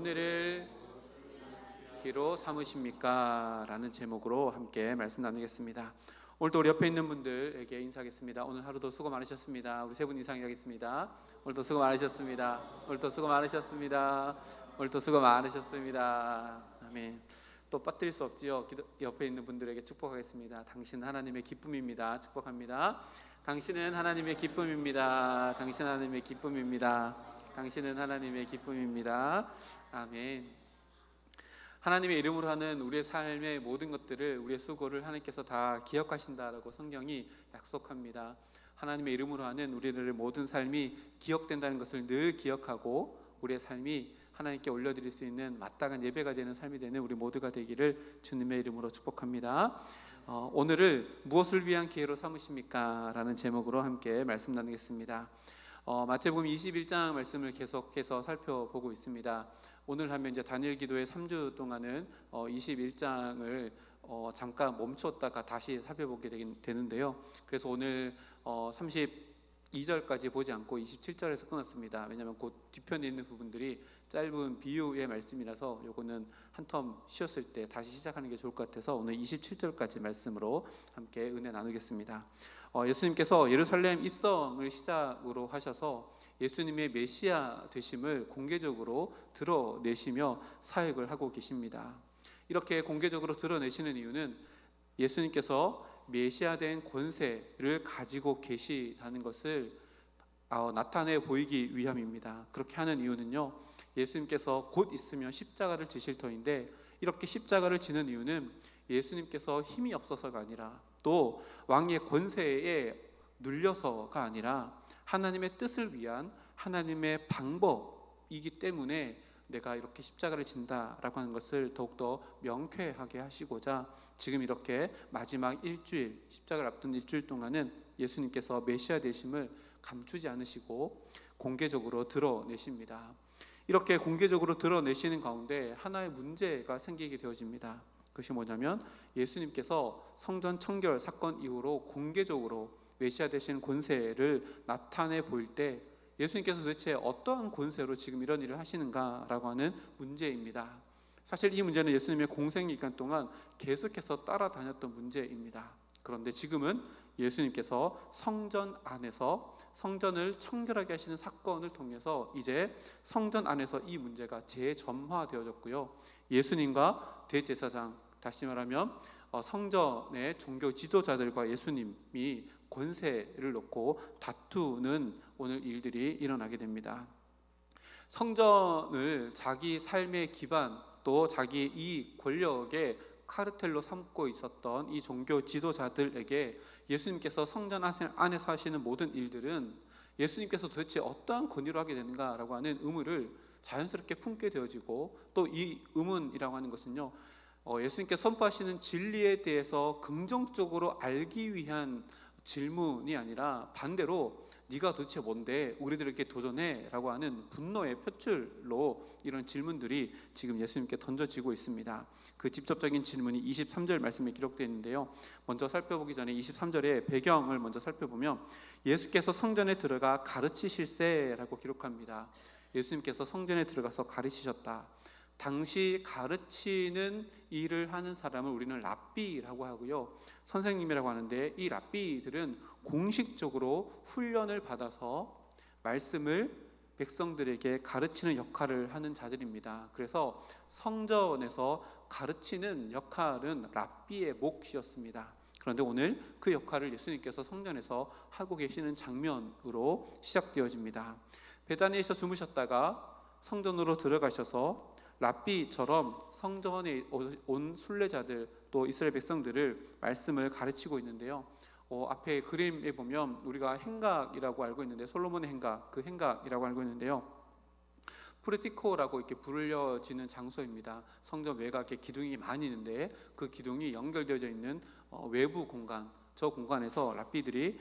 오늘을 기로 삼으십니까? 라는 제목으로 함께 말씀 나누겠습니다. 오늘도 우리 옆에 있는 분들에게 인사하겠습니다. 오늘 하루도 수고 많으셨습니다. 우리 세 분 이상 하겠습니다. 오늘도 수고 많으셨습니다. 오늘도 수고 많으셨습니다. 오늘도 수고 많으셨습니다. 아멘. 또 빠뜨릴 수 없지요. 옆에 있는 분들에게 축복하겠습니다. 당신 하나님의 기쁨입니다. 축복합니다. 당신은 하나님의 기쁨입니다. 당신 하나님의 기쁨입니다. 당신은 하나님의 기쁨입니다. 아멘. 하나님의 이름으로 하는 우리의 삶의 모든 것들을, 우리의 수고를 하나님께서 다 기억하신다라고 성경이 약속합니다. 하나님의 이름으로 하는 우리들의 모든 삶이 기억된다는 것을 늘 기억하고 우리의 삶이 하나님께 올려드릴 수 있는 마땅한 예배가 되는 삶이 되는 우리 모두가 되기를 주님의 이름으로 축복합니다. 오늘을 무엇을 위한 기회로 삼으십니까? 라는 제목으로 함께 말씀 나누겠습니다. 마태복음 21장 말씀을 계속해서 살펴보고 있습니다. 오늘 하면 이제 다니엘 기도의 3주 동안은 21장을 잠깐 멈췄다가 다시 살펴보게 되는데요. 그래서 오늘 32절까지 보지 않고 27절에서 끊었습니다. 왜냐하면 그 뒤편에 있는 부분들이 짧은 비유의 말씀이라서 요거는 한 텀 쉬었을 때 다시 시작하는 게 좋을 것 같아서 오늘 27절까지 말씀으로 함께 은혜 나누겠습니다. 예수님께서 예루살렘 입성을 시작으로 하셔서 예수님의 메시아 되심을 공개적으로 드러내시며 사역을 하고 계십니다. 이렇게 공개적으로 드러내시는 이유는 예수님께서 메시아된 권세를 가지고 계시다는 것을 나타내 보이기 위함입니다. 그렇게 하는 이유는요, 예수님께서 곧 있으면 십자가를 지실 터인데 이렇게 십자가를 지는 이유는 예수님께서 힘이 없어서가 아니라 또 왕의 권세에 눌려서가 아니라 하나님의 뜻을 위한 하나님의 방법이기 때문에 내가 이렇게 십자가를 진다라고 하는 것을 더욱더 명쾌하게 하시고자 지금 이렇게 마지막 일주일, 십자가를 앞둔 일주일 동안은 예수님께서 메시아 되심을 감추지 않으시고 공개적으로 드러내십니다. 이렇게 공개적으로 드러내시는 가운데 하나의 문제가 생기게 되어집니다. 그것이 뭐냐면 예수님께서 성전 청결 사건 이후로 공개적으로 메시아 되신 권세를 나타내 보일 때 예수님께서 도대체 어떠한 권세로 지금 이런 일을 하시는가라고 하는 문제입니다. 사실 이 문제는 예수님의 공생 기간 동안 계속해서 따라다녔던 문제입니다. 그런데 지금은 예수님께서 성전 안에서 성전을 청결하게 하시는 사건을 통해서 이제 성전 안에서 이 문제가 재점화되어졌고요. 예수님과 대제사장, 다시 말하면 성전의 종교 지도자들과 예수님이 권세를 놓고 다투는 오늘 일들이 일어나게 됩니다. 성전을 자기 삶의 기반 또 자기 이 권력의 카르텔로 삼고 있었던 이 종교 지도자들에게 예수님께서 성전 안에서 하시는 모든 일들은 예수님께서 도대체 어떠한 권위로 하게 되는가라고 하는 의문을 자연스럽게 품게 되어지고 또 이 의문이라고 하는 것은요, 예수님께서 선포하시는 진리에 대해서 긍정적으로 알기 위한 질문이 아니라 반대로 네가 도대체 뭔데 우리들에게 도전해? 라고 하는 분노의 표출로 이런 질문들이 지금 예수님께 던져지고 있습니다. 그 직접적인 질문이 23절 말씀에 기록되어 있는데요, 먼저 살펴보기 전에 23절의 배경을 먼저 살펴보면 예수께서 성전에 들어가 가르치실세라고 기록합니다. 예수님께서 성전에 들어가서 가르치셨다. 당시 가르치는 일을 하는 사람을 우리는 랍비라고 하고요, 선생님이라고 하는데 이 랍비들은 공식적으로 훈련을 받아서 말씀을 백성들에게 가르치는 역할을 하는 자들입니다. 그래서 성전에서 가르치는 역할은 랍비의 몫이었습니다. 그런데 오늘 그 역할을 예수님께서 성전에서 하고 계시는 장면으로 시작되어집니다. 베다니에서 주무셨다가 성전으로 들어가셔서 랍비처럼 성전에 온 순례자들 또 이스라엘 백성들을 말씀을 가르치고 있는데요, 앞에 그림에 보면 우리가 행각이라고 알고 있는데 솔로몬의 행각, 그 행각이라고 알고 있는데요, 프르티코라고 이렇게 불려지는 장소입니다. 성전 외곽에 기둥이 많이 있는데 그 기둥이 연결되어져 있는 외부 공간, 저 공간에서 랍비들이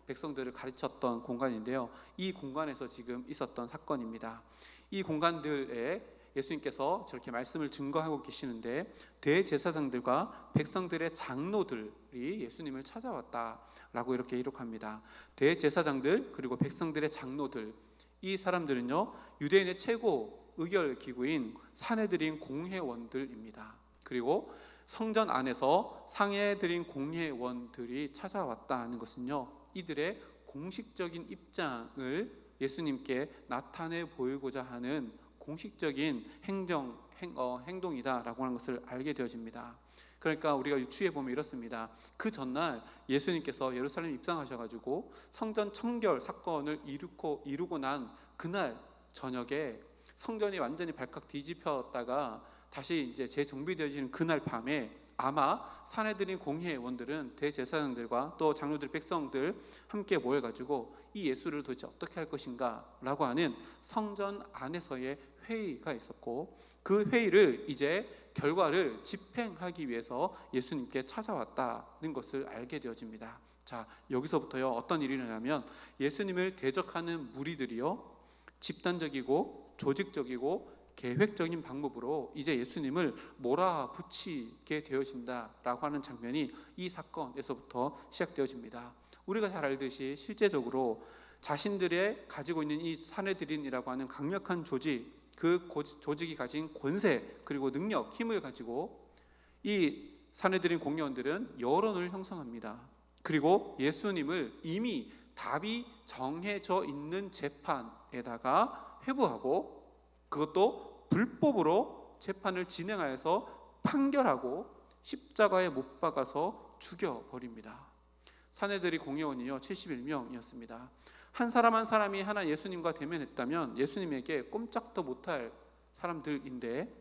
백성들을 가르쳤던 공간인데요, 이 공간에서 지금 있었던 사건입니다. 이 공간들에 예수님께서 저렇게 말씀을 증거하고 계시는데 대제사장들과 백성들의 장로들이 예수님을 찾아왔다라고 이렇게 기록합니다. 대제사장들 그리고 백성들의 장로들, 이 사람들은요 유대인의 최고 의결기구인 사내들인 공회원들입니다. 그리고 성전 안에서 상해드린 공회원들이 찾아왔다는 것은요, 이들의 공식적인 입장을 예수님께 나타내 보이고자 하는 공식적인 행동이다라고 하는 것을 알게 되어집니다. 그러니까 우리가 유추해 보면 이렇습니다. 그 전날 예수님께서 예루살렘 입성하셔가지고 성전 청결 사건을 이루고 난 그날 저녁에 성전이 완전히 발칵 뒤집혔다가 다시 이제 재정비되어지는 그날 밤에 아마 사내들인 공회원들은 대제사장들과 또 장로들, 백성들 함께 모여가지고 이 예수를 도대체 어떻게 할 것인가 라고 하는 성전 안에서의 회의가 있었고, 그 회의를 이제 결과를 집행하기 위해서 예수님께 찾아왔다는 것을 알게 되어집니다. 자, 여기서부터요 어떤 일이 일어나면 예수님을 대적하는 무리들이요 집단적이고 조직적이고 계획적인 방법으로 이제 예수님을 몰아붙이게 되어진다라고 하는 장면이 이 사건에서부터 시작되어집니다. 우리가 잘 알듯이 실제적으로 자신들의 가지고 있는 이 사내들인이라고 하는 강력한 조직, 그 조직이 가진 권세 그리고 능력, 힘을 가지고 이 사내들인 공회원들은 여론을 형성합니다. 그리고 예수님을 이미 답이 정해져 있는 재판에다가 회부하고, 그것도 불법으로 재판을 진행하여서 판결하고 십자가에 못 박아서 죽여버립니다. 사내들이 공회원이요 71명이었습니다. 한 사람 한 사람이 하나 예수님과 대면했다면 예수님에게 꼼짝도 못할 사람들인데,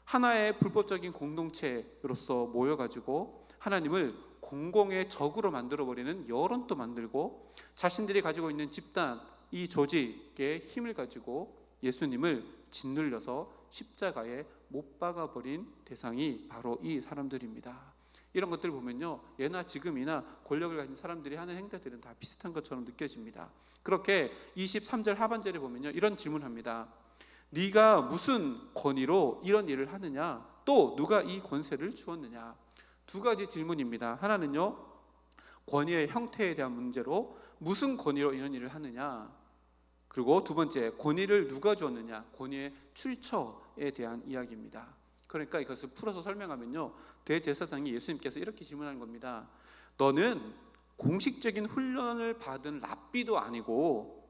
하나의 불법적인 공동체로서 모여가지고 하나님을 공공의 적으로 만들어버리는 여론도 만들고, 자신들이 가지고 있는 집단, 이 조직의 힘을 가지고 예수님을 짓눌려서 십자가에 못 박아버린 대상이 바로 이 사람들입니다. 이런 것들을 보면요, 예나 지금이나 권력을 가진 사람들이 하는 행태들은 다 비슷한 것처럼 느껴집니다. 그렇게 23절 하반절에 보면요, 이런 질문합니다. 네가 무슨 권위로 이런 일을 하느냐? 또 누가 이 권세를 주었느냐? 두 가지 질문입니다. 하나는요, 권위의 형태에 대한 문제로 무슨 권위로 이런 일을 하느냐? 그리고 두 번째, 권위를 누가 주었느냐? 권위의 출처에 대한 이야기입니다. 그러니까 이것을 풀어서 설명하면요, 대제사장이 예수님께서 이렇게 질문하는 겁니다. 너는 공식적인 훈련을 받은 랍비도 아니고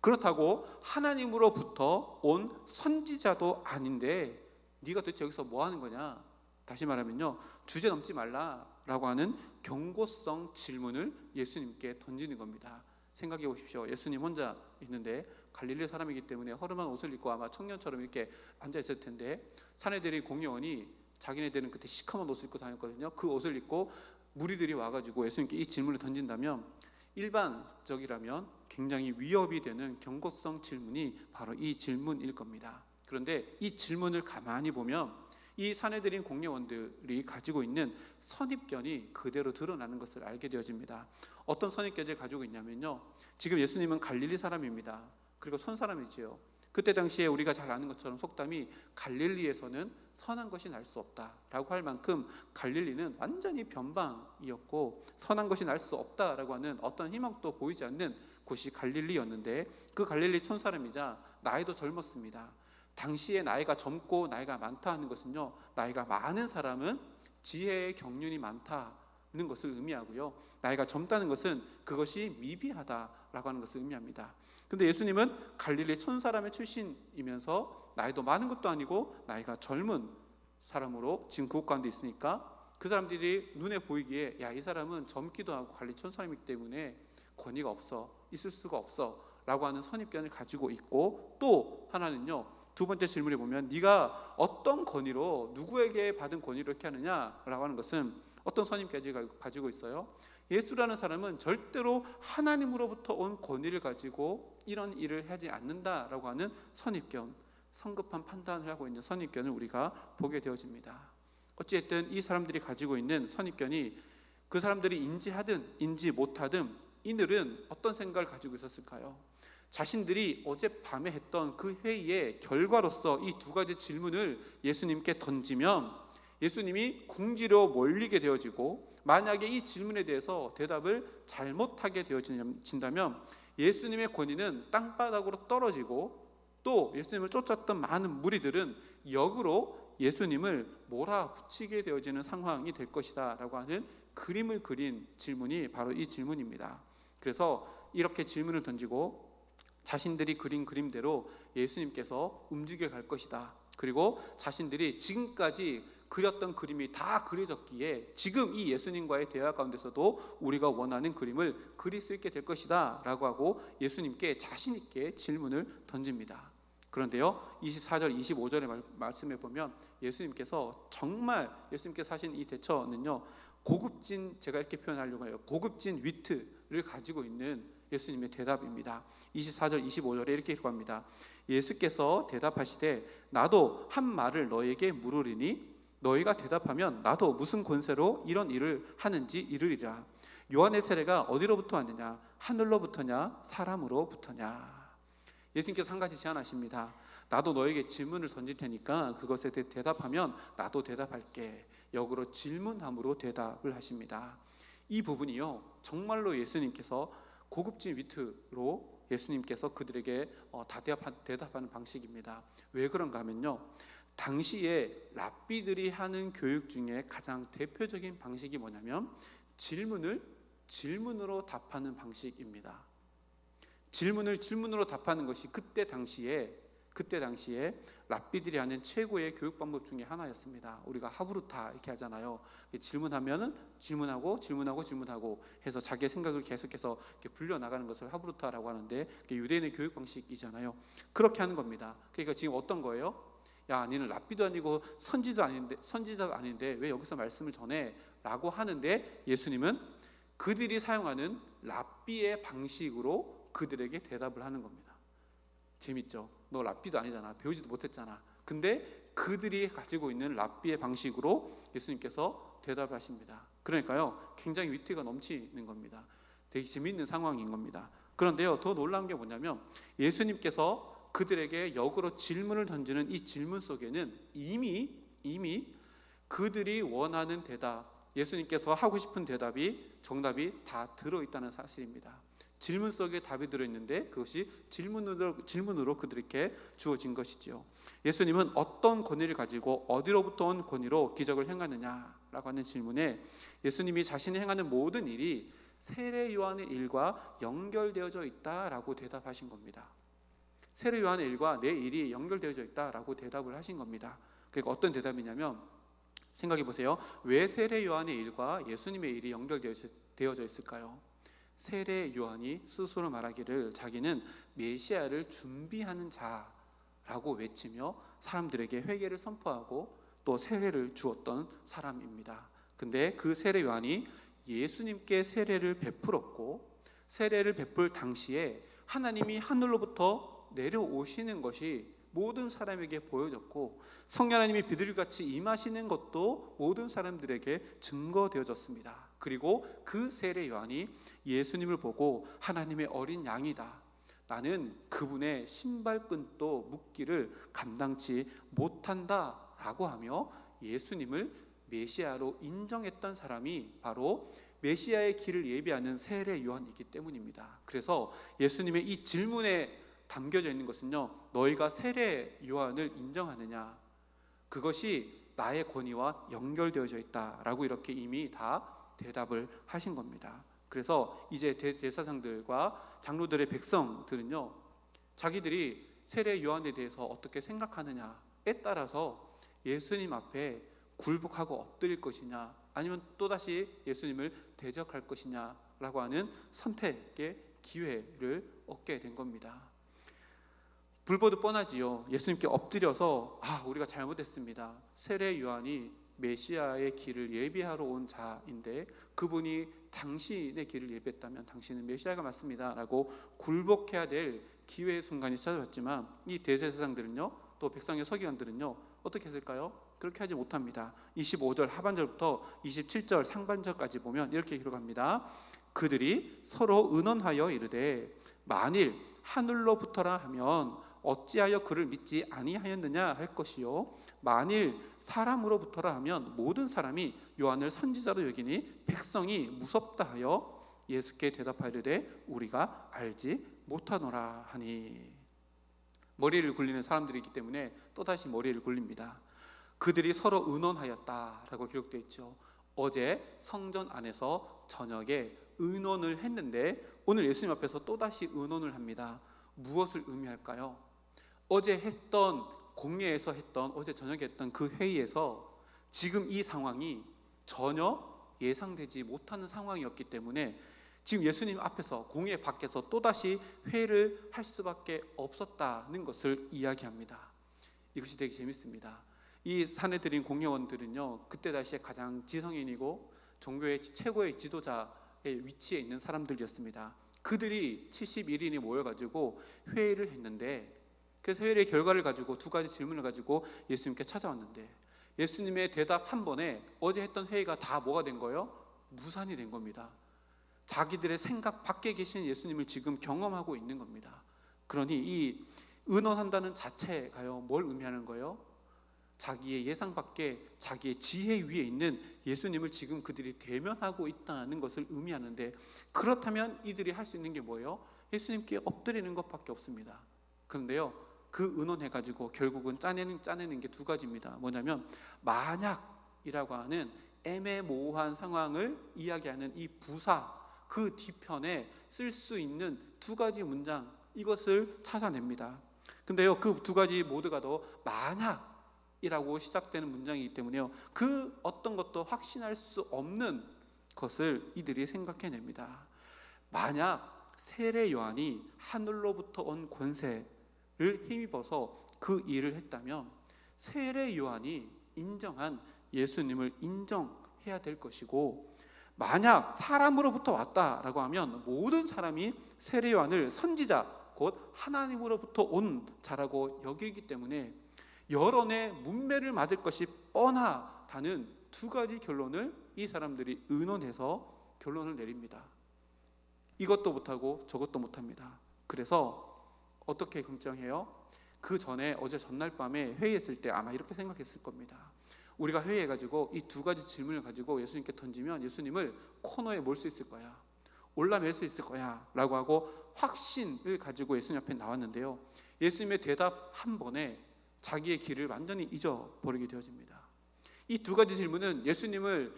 그렇다고 하나님으로부터 온 선지자도 아닌데 네가 도대체 여기서 뭐 하는 거냐? 다시 말하면요, 주제 넘지 말라라고 하는 경고성 질문을 예수님께 던지는 겁니다. 생각해 보십시오. 예수님 혼자 있는데 갈릴리 사람이기 때문에 허름한 옷을 입고 아마 청년처럼 이렇게 앉아 있을 텐데, 사내들이 공회원이 자기네들은 그때 시커먼 옷을 입고 다녔거든요. 그 옷을 입고 무리들이 와가지고 예수님께 이 질문을 던진다면 일반적이라면 굉장히 위협이 되는 경고성 질문이 바로 이 질문일 겁니다. 그런데 이 질문을 가만히 보면 이 사내들인 공회원들이 가지고 있는 선입견이 그대로 드러나는 것을 알게 되어집니다. 어떤 선입견을 가지고 있냐면요, 지금 예수님은 갈릴리 사람입니다. 그리고 선 사람이지요. 그때 당시에 우리가 잘 아는 것처럼 속담이 갈릴리에서는 선한 것이 날 수 없다라고 할 만큼 갈릴리는 완전히 변방이었고 선한 것이 날 수 없다라고 하는 어떤 희망도 보이지 않는 곳이 갈릴리였는데, 그 갈릴리 촌사람이자 나이도 젊었습니다. 당시에 나이가 젊고 나이가 많다 하는 것은요, 나이가 많은 사람은 지혜의 경륜이 많다는 것을 의미하고요, 나이가 젊다는 것은 그것이 미비하다라고 하는 것을 의미합니다. 근데 예수님은 갈릴리 촌사람의 출신이면서 나이도 많은 것도 아니고 나이가 젊은 사람으로 지금 그곳 가운데 있으니까 그 사람들이 눈에 보이기에 야, 이 사람은 젊기도 하고 갈릴리 촌사람이기 때문에 권위가 없어, 있을 수가 없어 라고 하는 선입견을 가지고 있고, 또 하나는요, 두 번째 질문에 보면 네가 어떤 권위로, 누구에게 받은 권위로 이렇게 하느냐라고 하는 것은 어떤 선입견을 가지고 있어요. 예수라는 사람은 절대로 하나님으로부터 온 권위를 가지고 이런 일을 하지 않는다라고 하는 선입견, 성급한 판단을 하고 있는 선입견을 우리가 보게 되어집니다. 어찌됐든 이 사람들이 가지고 있는 선입견이 그 사람들이 인지하든 인지 못하든 이들은 어떤 생각을 가지고 있었을까요? 자신들이 어젯밤에 했던 그 회의의 결과로서 이 두 가지 질문을 예수님께 던지면 예수님이 궁지로 몰리게 되어지고, 만약에 이 질문에 대해서 대답을 잘못하게 되어진다면 예수님의 권위는 땅바닥으로 떨어지고 또 예수님을 쫓았던 많은 무리들은 역으로 예수님을 몰아붙이게 되어지는 상황이 될 것이다 라고 하는 그림을 그린 질문이 바로 이 질문입니다. 그래서 이렇게 질문을 던지고 자신들이 그린 그림대로 예수님께서 움직여 갈 것이다. 그리고 자신들이 지금까지 그렸던 그림이 다 그려졌기에 지금 이 예수님과의 대화 가운데서도 우리가 원하는 그림을 그릴 수 있게 될 것이다 라고 하고 예수님께 자신 있게 질문을 던집니다. 그런데요, 24절 25절의 말씀에 보면 예수님께서 정말 예수님께서 하신 이 대처는요, 고급진, 제가 이렇게 표현하려고 해요, 고급진 위트를 가지고 있는 예수님의 대답입니다. 24절 25절에 이렇게 기록합니다. 예수께서 대답하시되 나도 한 말을 너에게 물으리니 너희가 대답하면 나도 무슨 권세로 이런 일을 하는지 이르리라. 요한의 세례가 어디로부터 왔느냐? 하늘로부터냐? 사람으로부터냐? 예수님께서 한 가지 제안하십니다. 나도 너에게 질문을 던질 테니까 그것에 대해 대답하면 나도 대답할게. 역으로 질문함으로 대답을 하십니다. 이 부분이요, 정말로 예수님께서 고급진 위트로 예수님께서 그들에게 대답하는 방식입니다. 왜 그런가 하면요, 당시에 랍비들이 하는 교육 중에 가장 대표적인 방식이 뭐냐면 질문을 질문으로 답하는 방식입니다. 질문을 질문으로 답하는 것이 그때 당시에 랍비들이 하는 최고의 교육 방법 중에 하나였습니다. 우리가 하브루타 이렇게 하잖아요. 질문하면은 질문하고 해서 자기의 생각을 계속해서 이렇게 불려 나가는 것을 하브루타라고 하는데 유대인의 교육 방식이잖아요. 그렇게 하는 겁니다. 그러니까 지금 어떤 거예요? 야, 니는 랍비도 아니고 선지자도 아닌데 왜 여기서 말씀을 전해? 라고 하는데 예수님은 그들이 사용하는 랍비의 방식으로 그들에게 대답을 하는 겁니다. 재밌죠? 너 랍비도 아니잖아. 배우지도 못했잖아. 근데 그들이 가지고 있는 랍비의 방식으로 예수님께서 대답을 하십니다. 그러니까요, 굉장히 위트가 넘치는 겁니다. 되게 재밌는 상황인 겁니다. 그런데요, 더 놀라운 게 뭐냐면 예수님께서 그들에게 역으로 질문을 던지는 이 질문 속에는 이미 그들이 원하는 대답, 예수님께서 하고 싶은 정답이 다 들어있다는 사실입니다. 질문 속에 답이 들어있는데 그것이 질문으로 그들에게 주어진 것이지요. 예수님은 어떤 권위를 가지고 어디로부터 온 권위로 기적을 행하느냐라고 하는 질문에 예수님이 자신이 행하는 모든 일이 세례 요한의 일과 연결되어져 있다라고 대답하신 겁니다. 세례 요한의 일과 내 일이 연결되어져 있다라고 대답을 하신 겁니다. 그러니까 어떤 대답이냐면, 생각해 보세요. 왜 세례 요한의 일과 예수님의 일이 연결되어져 있을까요? 세례 요한이 스스로 말하기를 자기는 메시아를 준비하는 자라고 외치며 사람들에게 회개를 선포하고 또 세례를 주었던 사람입니다. 근데 그 세례 요한이 예수님께 세례를 베풀었고, 세례를 베풀 당시에 하나님이 하늘로부터 내려오시는 것이 모든 사람에게 보여졌고, 성령 하나님이 비둘기같이 임하시는 것도 모든 사람들에게 증거되어졌습니다. 그리고 그 세례 요한이 예수님을 보고 하나님의 어린 양이다, 나는 그분의 신발끈도 묶기를 감당치 못한다 라고 하며 예수님을 메시아로 인정했던 사람이 바로 메시아의 길을 예비하는 세례 요한이기 때문입니다. 그래서 예수님의 이 질문에 담겨져 있는 것은요, 너희가 세례 요한을 인정하느냐, 그것이 나의 권위와 연결되어져 있다라고 이렇게 이미 다 대답을 하신 겁니다. 그래서 이제 대제사장들과 장로들의 백성들은요, 자기들이 세례 요한에 대해서 어떻게 생각하느냐에 따라서 예수님 앞에 굴복하고 엎드릴 것이냐, 아니면 또다시 예수님을 대적할 것이냐라고 하는 선택의 기회를 얻게 된 겁니다. 불보듯 뻔하지요. 예수님께 엎드려서 우리가 잘못했습니다. 세례 요한이 메시아의 길을 예비하러 온 자인데 그분이 당신의 길을 예비했다면 당신은 메시아가 맞습니다 라고 굴복해야 될 기회의 순간이 찾아왔지만 이 대제사장들은요, 또 백성의 서기관들은요 어떻게 했을까요? 그렇게 하지 못합니다. 25절 하반절부터 27절 상반절까지 보면 이렇게 기록합니다. 그들이 서로 의논하여 이르되 만일 하늘로부터라 하면 어찌하여 그를 믿지 아니하였느냐 할 것이요, 만일 사람으로부터라 하면 모든 사람이 요한을 선지자로 여기니 백성이 무섭다 하여 예수께 대답하이르되 우리가 알지 못하노라 하니. 머리를 굴리는 사람들이기 때문에 또다시 머리를 굴립니다. 그들이 서로 의논하였다라고 기록되어 있죠. 어제 성전 안에서 저녁에 의논을 했는데 오늘 예수님 앞에서 또다시 의논을 합니다. 무엇을 의미할까요? 어제 했던 공회에서 했던 어제 저녁에 했던 그 회의에서 지금 이 상황이 전혀 예상되지 못하는 상황이었기 때문에 지금 예수님 앞에서 공회 밖에서 또다시 회의를 할 수밖에 없었다는 것을 이야기합니다. 이것이 되게 재밌습니다. 이 사내들인 공회원들은요, 그때 당시에 가장 지성인이고 종교의 최고의 지도자의 위치에 있는 사람들이었습니다. 그들이 71인이 모여가지고 회의를 했는데, 그래서 회의의 결과를 가지고 두 가지 질문을 가지고 예수님께 찾아왔는데, 예수님의 대답 한 번에 어제 했던 회의가 다 뭐가 된 거예요? 무산이 된 겁니다. 자기들의 생각 밖에 계신 예수님을 지금 경험하고 있는 겁니다. 그러니 이 의논한다는 자체가요, 뭘 의미하는 거예요? 자기의 예상 밖에 자기의 지혜 위에 있는 예수님을 지금 그들이 대면하고 있다는 것을 의미하는데, 그렇다면 이들이 할 수 있는 게 뭐예요? 예수님께 엎드리는 것밖에 없습니다. 그런데요, 그 의논해가지고 결국은 짜내는 게 두 가지입니다. 뭐냐면 만약이라고 하는 애매모호한 상황을 이야기하는 이 부사, 그 뒤편에 쓸 수 있는 두 가지 문장, 이것을 찾아냅니다. 근데요, 그 두 가지 모두가 더 만약이라고 시작되는 문장이기 때문에요, 그 어떤 것도 확신할 수 없는 것을 이들이 생각해냅니다. 만약 세례 요한이 하늘로부터 온 권세를 힘입어서 그 일을 했다면 세례 요한이 인정한 예수님을 인정해야 될 것이고, 만약 사람으로부터 왔다라고 하면 모든 사람이 세례 요한을 선지자, 곧 하나님으로부터 온 자라고 여기기 때문에 여론의 문매를 맞을 것이 뻔하다는 두 가지 결론을 이 사람들이 의논해서 결론을 내립니다. 이것도 못하고 저것도 못합니다. 그래서 어떻게 결정해요? 그 전에 어제 전날 밤에 회의했을 때 아마 이렇게 생각했을 겁니다. 우리가 회의해가지고 이 두 가지 질문을 가지고 예수님께 던지면 예수님을 코너에 몰 수 있을 거야, 올라맬 수 있을 거야 라고 하고 확신을 가지고 예수님 앞에 나왔는데요, 예수님의 대답 한 번에 자기의 길을 완전히 잊어버리게 되어집니다. 이 두 가지 질문은 예수님을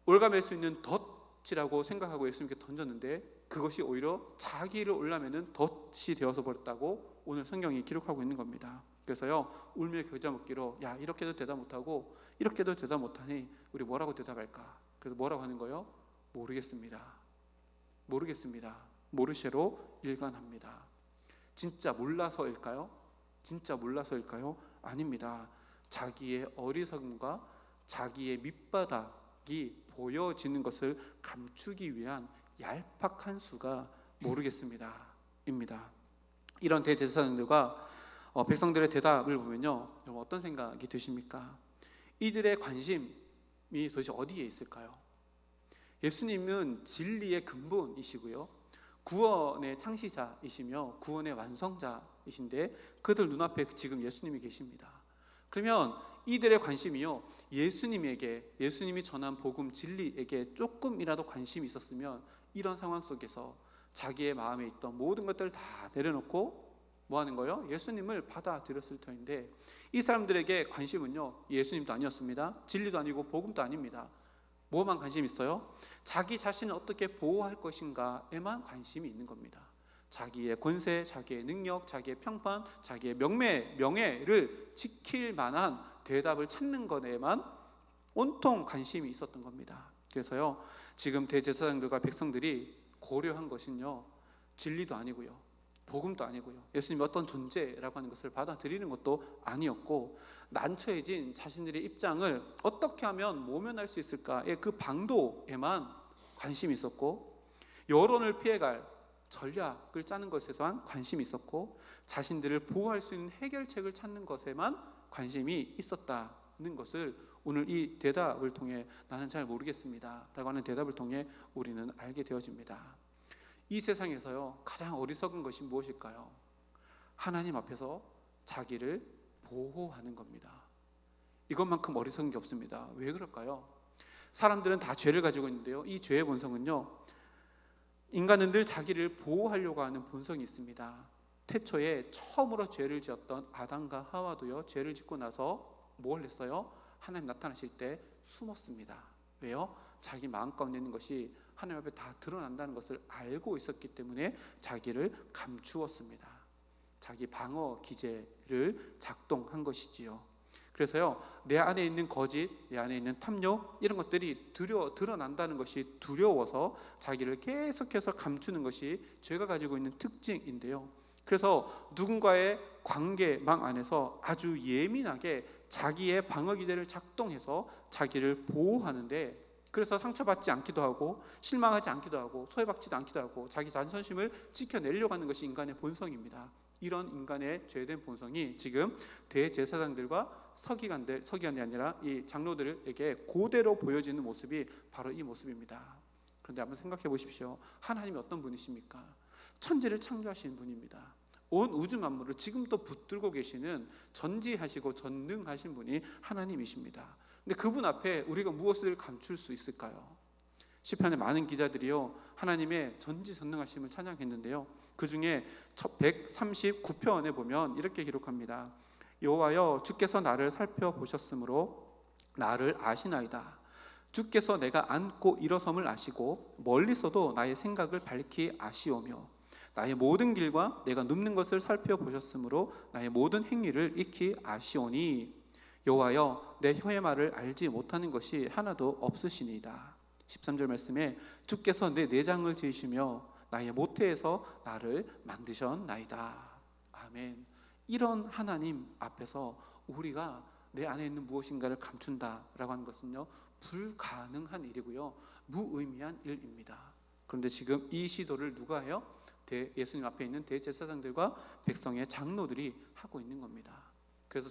올가맬 수 있는 덫이라고 생각하고 예수님께 던졌는데, 그것이 오히려 자기를 올라매는 덫이 되어서 버렸다고 오늘 성경이 기록하고 있는 겁니다. 그래서요, 울며 겨자 먹기로, 야, 이렇게도 대답 못하고 이렇게도 대답 못하니 우리 뭐라고 대답할까? 그래서 뭐라고 하는 거예요? 모르겠습니다. 모르쇠로 일관합니다. 진짜 몰라서일까요? 아닙니다. 자기의 어리석음과 자기의 밑바닥이 보여지는 것을 감추기 위한 얄팍한 수가 모르겠습니다 입니다. 이런 대제사장들과 백성들의 대답을 보면요, 어떤 생각이 드십니까? 이들의 관심이 도대체 어디에 있을까요? 예수님은 진리의 근본이시고요, 구원의 창시자이시며 구원의 완성자이신데 그들 눈앞에 지금 예수님이 계십니다. 그러면 이들의 관심이요, 예수님이 전한 복음 진리에게 조금이라도 관심이 있었으면 이런 상황 속에서 자기의 마음에 있던 모든 것들을 다 내려놓고 뭐 하는 거예요? 예수님을 받아들였을 터인데, 이 사람들에게 관심은요, 예수님도 아니었습니다. 진리도 아니고 복음도 아닙니다. 뭐만 관심이 있어요? 자기 자신을 어떻게 보호할 것인가에만 관심이 있는 겁니다. 자기의 권세, 자기의 능력, 자기의 평판, 자기의 명예를 지킬 만한 대답을 찾는 것에만 온통 관심이 있었던 겁니다. 그래서요, 지금 대제사장들과 백성들이 고려한 것은요, 진리도 아니고요, 복음도 아니고요, 예수님이 어떤 존재라고 하는 것을 받아들이는 것도 아니었고, 난처해진 자신들의 입장을 어떻게 하면 모면할 수 있을까의 그 방도에만 관심이 있었고, 여론을 피해갈 전략을 짜는 것에만 관심이 있었고, 자신들을 보호할 수 있는 해결책을 찾는 것에만 관심이 있었다는 것을 오늘 이 대답을 통해, 나는 잘 모르겠습니다 라고 하는 대답을 통해 우리는 알게 되어집니다. 이 세상에서요, 가장 어리석은 것이 무엇일까요? 하나님 앞에서 자기를 보호하는 겁니다. 이것만큼 어리석은 게 없습니다. 왜 그럴까요? 사람들은 다 죄를 가지고 있는데요, 이 죄의 본성은요, 인간은 늘 자기를 보호하려고 하는 본성이 있습니다. 태초에 처음으로 죄를 지었던 아담과 하와도요, 죄를 짓고 나서 뭘 했어요? 하나님 나타나실 때 숨었습니다. 왜요? 자기 마음 가운데 있는 것이 하나님 앞에 다 드러난다는 것을 알고 있었기 때문에 자기를 감추었습니다. 자기 방어 기제를 작동한 것이지요. 그래서요, 내 안에 있는 거짓, 내 안에 있는 탐욕, 이런 것들이 드러난다는 것이 두려워서 자기를 계속해서 감추는 것이 죄가 가지고 있는 특징인데요. 그래서 누군가의 관계망 안에서 아주 예민하게 자기의 방어 기제를 작동해서 자기를 보호하는데, 그래서 상처받지 않기도 하고 실망하지 않기도 하고 소외받지도 않기도 하고 자기 자존심을 지켜내려고 하는 것이 인간의 본성입니다. 이런 인간의 죄된 본성이 지금 대제사장들과 서기관이 아니라 이 장로들에게 그대로 보여지는 모습이 바로 이 모습입니다. 그런데 한번 생각해 보십시오. 하나님이 어떤 분이십니까? 천지를 창조하신 분입니다. 온 우주 만물을 지금도 붙들고 계시는 전지하시고 전능하신 분이 하나님이십니다. 근데 그분 앞에 우리가 무엇을 감출 수 있을까요? 시편의 많은 기자들이요, 하나님의 전지전능하심을 찬양했는데요, 그 중에 139편에 보면 이렇게 기록합니다. 여호와여, 주께서 나를 살펴보셨으므로 나를 아시나이다. 주께서 내가 앉고 일어섬을 아시고 멀리서도 나의 생각을 밝히 아시오며 나의 모든 길과 내가 눕는 것을 살펴보셨으므로 나의 모든 행위를 익히 아시오니 여호와여, 내 혀의 말을 알지 못하는 것이 하나도 없으시니이다. 13절 말씀에 주께서 내 내장을 지으시며 나의 모태에서 나를 만드셨나이다. 아멘. 이런 하나님 앞에서 우리가 내 안에 있는 무엇인가를 감춘다라고 하는 것은요, 불가능한 일이고요, 무의미한 일입니다. 그런데 지금 이 시도를 누가 해요? 예수님 앞에 있는 대제사장들과 백성의 장로들이 하고 있는 겁니다. 그래서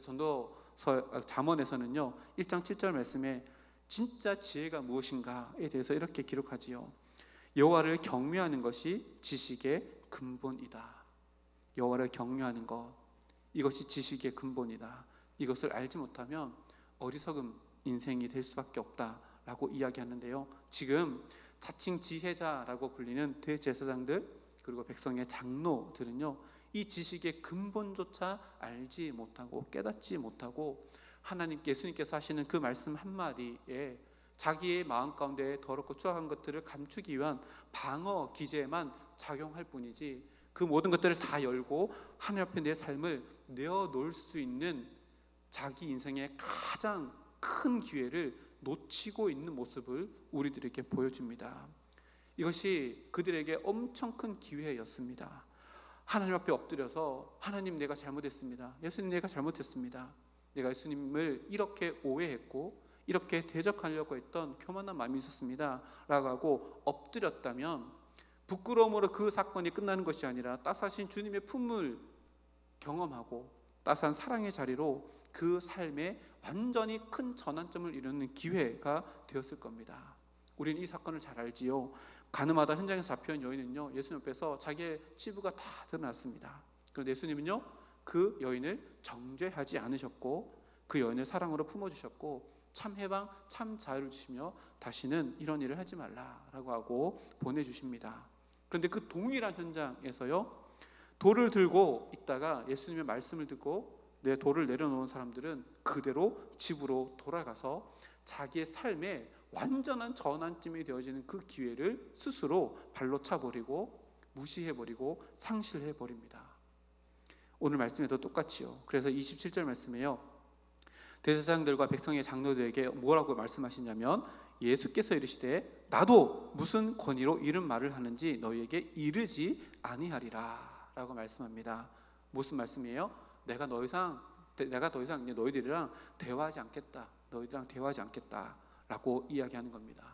잠언에서는요 1장 7절 말씀에 진짜 지혜가 무엇인가에 대해서 이렇게 기록하지요. 여호와를 경외하는 것이 지식의 근본이다. 여호와를 경외하는 것, 이것이 지식의 근본이다. 이것을 알지 못하면 어리석은 인생이 될 수밖에 없다라고 이야기하는데요, 지금 자칭 지혜자라고 불리는 대제사장들 그리고 백성의 장로들은요, 이 지식의 근본조차 알지 못하고 깨닫지 못하고 예수님께서 하시는 그 말씀 한마디에 자기의 마음 가운데 더럽고 추악한 것들을 감추기 위한 방어 기제만 작용할 뿐이지, 그 모든 것들을 다 열고 하나님 앞에 내 삶을 내어놓을 수 있는 자기 인생의 가장 큰 기회를 놓치고 있는 모습을 우리들에게 보여줍니다. 이것이 그들에게 엄청 큰 기회였습니다. 하나님 앞에 엎드려서 하나님, 내가 잘못했습니다. 예수님, 내가 잘못했습니다. 내가 예수님을 이렇게 오해했고 이렇게 대적하려고 했던 교만한 마음이 있었습니다 라고 하고 엎드렸다면, 부끄러움으로 그 사건이 끝나는 것이 아니라 따스하신 주님의 품을 경험하고 따스한 사랑의 자리로 그 삶에 완전히 큰 전환점을 이루는 기회가 되었을 겁니다. 우리는 이 사건을 잘 알지요. 가늠하다 현장에서 잡혀온 여인은요, 예수님 앞에서 자기의 치부가 다 드러났습니다. 그런데 예수님은요, 그 여인을 정죄하지 않으셨고 그 여인을 사랑으로 품어주셨고 참 해방, 참 자유를 주시며 다시는 이런 일을 하지 말라라고 하고 보내주십니다. 그런데 그 동일한 현장에서요, 돌을 들고 있다가 예수님의 말씀을 듣고 내 돌을 내려놓은 사람들은 그대로 집으로 돌아가서 자기의 삶에 완전한 전환점이 되어지는 그 기회를 스스로 발로 차버리고 무시해버리고 상실해버립니다. 오늘 말씀에도 똑같이요. 그래서 27절 말씀에요, 대제사장들과 백성의 장로들에게 뭐라고 말씀하시냐면, 예수께서 이르시되 나도 무슨 권위로 이런 말을 하는지 너희에게 이르지 아니하리라 라고 말씀합니다. 무슨 말씀이에요? 내가 더 이상 너희들이랑 대화하지 않겠다, 너희들이랑 대화하지 않겠다 라고 이야기하는 겁니다.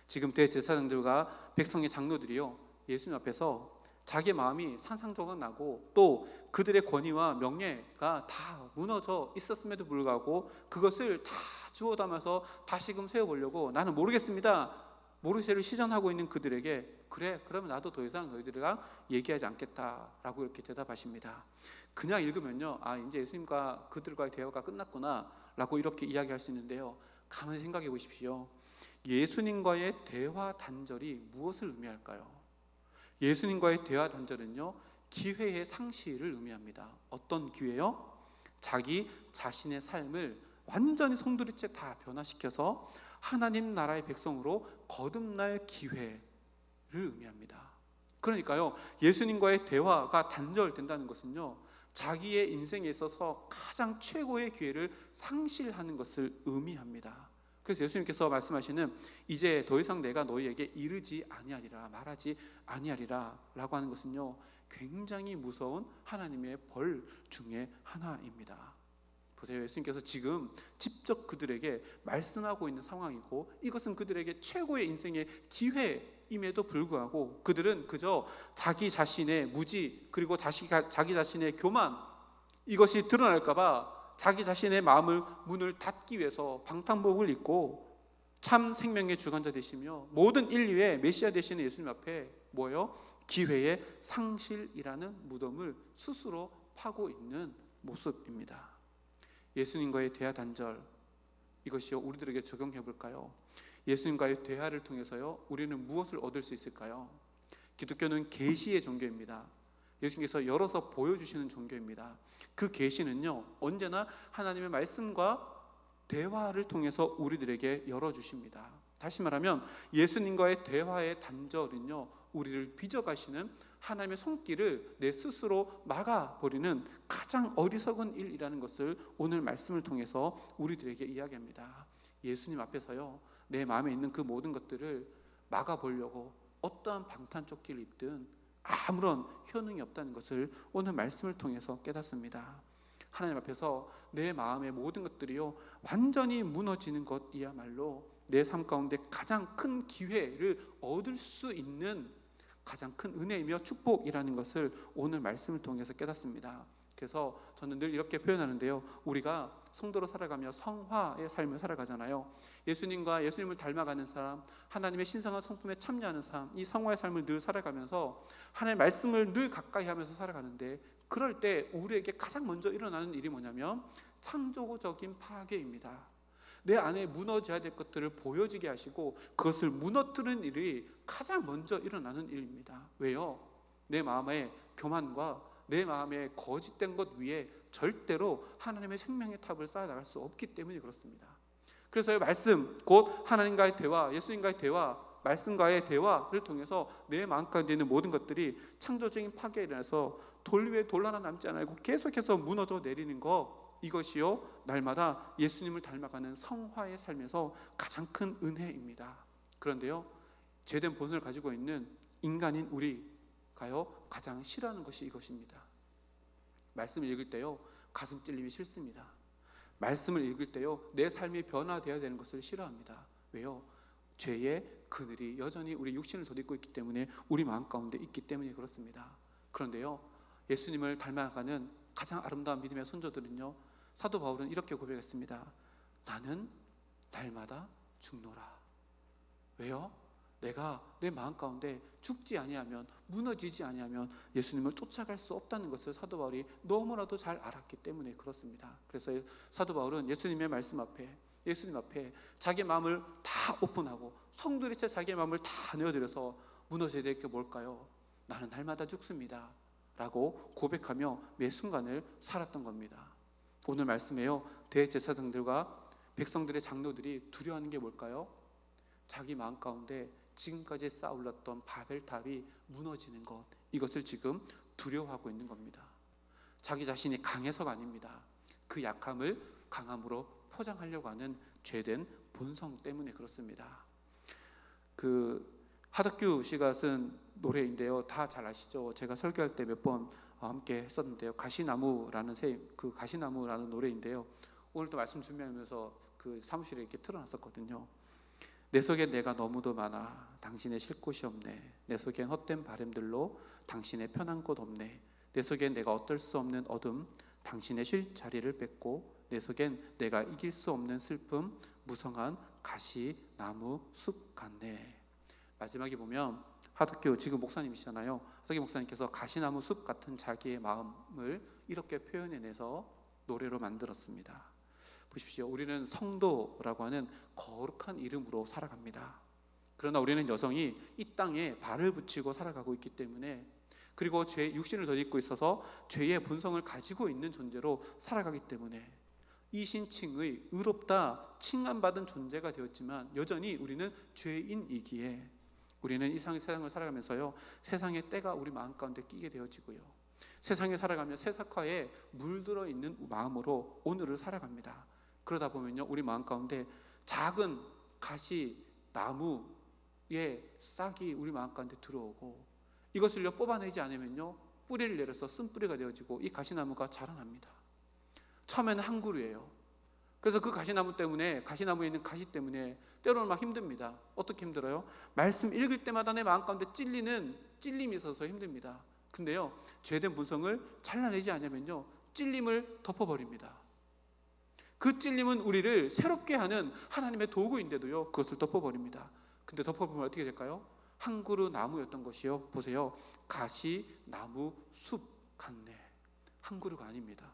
지금 대제사장들과 백성의 장로들이요, 예수님 앞에서 자기 마음이 산산조각 나고 또 그들의 권위와 명예가 다 무너져 있었음에도 불구하고 그것을 다 주워 담아서 다시금 세워보려고, 나는 모르겠습니다, 모르쇠를 시전하고 있는 그들에게, 그래, 그러면 나도 더 이상 너희들이랑 얘기하지 않겠다라고 이렇게 대답하십니다. 그냥 읽으면요, 아, 이제 예수님과 그들과의 대화가 끝났구나 라고 이렇게 이야기할 수 있는데요, 가만히 생각해 보십시오. 예수님과의 대화 단절이 무엇을 의미할까요? 예수님과의 대화 단절은요, 기회의 상실을 의미합니다. 어떤 기회요? 자기 자신의 삶을 완전히 송두리째 다 변화시켜서 하나님 나라의 백성으로 거듭날 기회를 의미합니다. 그러니까요, 예수님과의 대화가 단절된다는 것은요, 자기의 인생에 있어서 가장 최고의 기회를 상실하는 것을 의미합니다. 그래서 예수님께서 말씀하시는 이제 더 이상 내가 너희에게 이르지 아니하리라, 말하지 아니하리라 라고 하는 것은요, 굉장히 무서운 하나님의 벌 중에 하나입니다. 보세요, 예수님께서 지금 직접 그들에게 말씀하고 있는 상황이고, 이것은 그들에게 최고의 인생의 기회임에도 불구하고 그들은 그저 자기 자신의 무지, 그리고 자기 자신의 교만, 이것이 드러날까 봐 자기 자신의 문을 닫기 위해서 방탄복을 입고 참 생명의 주관자 되시며 모든 인류의 메시아 되시는 예수님 앞에 뭐예요? 기회의 상실이라는 무덤을 스스로 파고 있는 모습입니다. 예수님과의 대화 단절, 이것이요, 우리들에게 적용해 볼까요? 예수님과의 대화를 통해서요, 우리는 무엇을 얻을 수 있을까요? 기독교는 계시의 종교입니다. 예수님께서 열어서 보여주시는 종교입니다. 그 계시는요, 언제나 하나님의 말씀과 대화를 통해서 우리들에게 열어주십니다. 다시 말하면 예수님과의 대화의 단절은요, 우리를 빚어가시는 하나님의 손길을 내 스스로 막아버리는 가장 어리석은 일이라는 것을 오늘 말씀을 통해서 우리들에게 이야기합니다. 예수님 앞에서요, 내 마음에 있는 그 모든 것들을 막아보려고 어떠한 방탄조끼를 입든 아무런 효능이 없다는 것을 오늘 말씀을 통해서 깨닫습니다. 하나님 앞에서 내 마음의 모든 것들이요, 완전히 무너지는 것이야말로 내 삶 가운데 가장 큰 기회를 얻을 수 있는 가장 큰 은혜이며 축복이라는 것을 오늘 말씀을 통해서 깨닫습니다. 그래서 저는 늘 이렇게 표현하는데요, 우리가 성도로 살아가며 성화의 삶을 살아가잖아요. 예수님과 예수님을 닮아가는 사람, 하나님의 신성한 성품에 참여하는 사람, 이 성화의 삶을 늘 살아가면서 하나님의 말씀을 늘 가까이 하면서 살아가는데, 그럴 때 우리에게 가장 먼저 일어나는 일이 뭐냐면 창조적인 파괴입니다. 내 안에 무너져야 될 것들을 보여지게 하시고 그것을 무너뜨리는 일이 가장 먼저 일어나는 일입니다. 왜요? 내 마음의 교만과 내 마음의 거짓된 것 위에 절대로 하나님의 생명의 탑을 쌓아나갈 수 없기 때문에 그렇습니다. 그래서 말씀, 곧 하나님과의 대화, 예수님과의 대화, 말씀과의 대화를 통해서 내 마음 가운데 있는 모든 것들이 창조적인 파괴에 일어나서 돌 위에 돌 하나 남지 않고 계속해서 무너져 내리는 것, 이것이요, 날마다 예수님을 닮아가는 성화의 삶에서 가장 큰 은혜입니다. 그런데요, 죄된 본성을 가지고 있는 인간인 우리가요, 가장 싫어하는 것이 이것입니다. 말씀을 읽을 때요, 가슴 찔림이 싫습니다. 말씀을 읽을 때요, 내 삶이 변화되어야 되는 것을 싫어합니다. 왜요? 죄의 그늘이 여전히 우리 육신을 덧입고 있기 때문에, 우리 마음 가운데 있기 때문에 그렇습니다. 그런데요, 예수님을 닮아가는 가장 아름다운 믿음의 선조들은요, 사도 바울은 이렇게 고백했습니다. 나는 날마다 죽노라. 왜요? 내가 내 마음 가운데 죽지 아니하면, 무너지지 아니하면 예수님을 쫓아갈 수 없다는 것을 사도 바울이 너무나도 잘 알았기 때문에 그렇습니다. 그래서 사도 바울은 예수님의 말씀 앞에, 예수님 앞에 자기 마음을 다 오픈하고 성도리째 자기의 마음을 다 내어드려서 무너져야 될 게 뭘까요? 나는 날마다 죽습니다 라고 고백하며 매 순간을 살았던 겁니다. 오늘 말씀에요, 대제사장들과 백성들의 장로들이 두려워하는 게 뭘까요? 자기 마음 가운데 지금까지 쌓아올랐던 바벨탑이 무너지는 것, 이것을 지금 두려워하고 있는 겁니다. 자기 자신이 강해서가 아닙니다. 그 약함을 강함으로 포장하려고 하는 죄된 본성 때문에 그렇습니다. 하덕규 씨가 쓴 노래인데요, 다 잘 아시죠? 제가 설교할 때 몇 번 함께 했었는데요, 가시나무라는 노래인데요, 오늘도 말씀 준비하면서 그 사무실에 이렇게 틀어놨었거든요. 내 속엔 내가 너무도 많아 당신의 쉴 곳이 없네. 내 속엔 헛된 바람들로 당신의 편한 곳 없네. 내 속엔 내가 어쩔 수 없는 어둠 당신의 쉴 자리를 뺏고, 내 속엔 내가 이길 수 없는 슬픔 무성한 가시나무 숲 같네. 마지막에 보면 하덕규 지금 목사님이시잖아요. 하덕규 목사님께서 가시나무 숲 같은 자기의 마음을 이렇게 표현해내서 노래로 만들었습니다. 보십시오, 우리는 성도라고 하는 거룩한 이름으로 살아갑니다. 그러나 우리는 여성이 이 땅에 발을 붙이고 살아가고 있기 때문에 그리고 죄의 육신을 덧입고 있어서 죄의 본성을 가지고 있는 존재로 살아가기 때문에 이 신칭의 의롭다 칭함받은 존재가 되었지만 여전히 우리는 죄인이기에 우리는 이 세상을 살아가면서요, 세상의 때가 우리 마음 가운데 끼게 되어지고요, 세상에 살아가며 세삭화에 물들어 있는 마음으로 오늘을 살아갑니다. 그러다 보면요, 우리 마음 가운데 작은 가시 나무의 싹이 우리 마음 가운데 들어오고 이것을요 뽑아내지 않으면요 뿌리를 내려서 쓴뿌리가 되어지고 이 가시나무가 자라납니다. 처음에는 한 그루예요. 그래서 그 가시나무 때문에, 가시나무에 있는 가시 때문에 때로는 막 힘듭니다. 어떻게 힘들어요? 말씀 읽을 때마다 내 마음 가운데 찔림이 있어서 힘듭니다. 근데요, 죄된 본성을 잘라내지 않으면요 찔림을 덮어버립니다. 그 찔림은 우리를 새롭게 하는 하나님의 도구인데도요 그것을 덮어버립니다. 근데 덮어보면 어떻게 될까요? 한 그루 나무였던 것이요, 보세요, 가시나무 숲 같네. 한 그루가 아닙니다.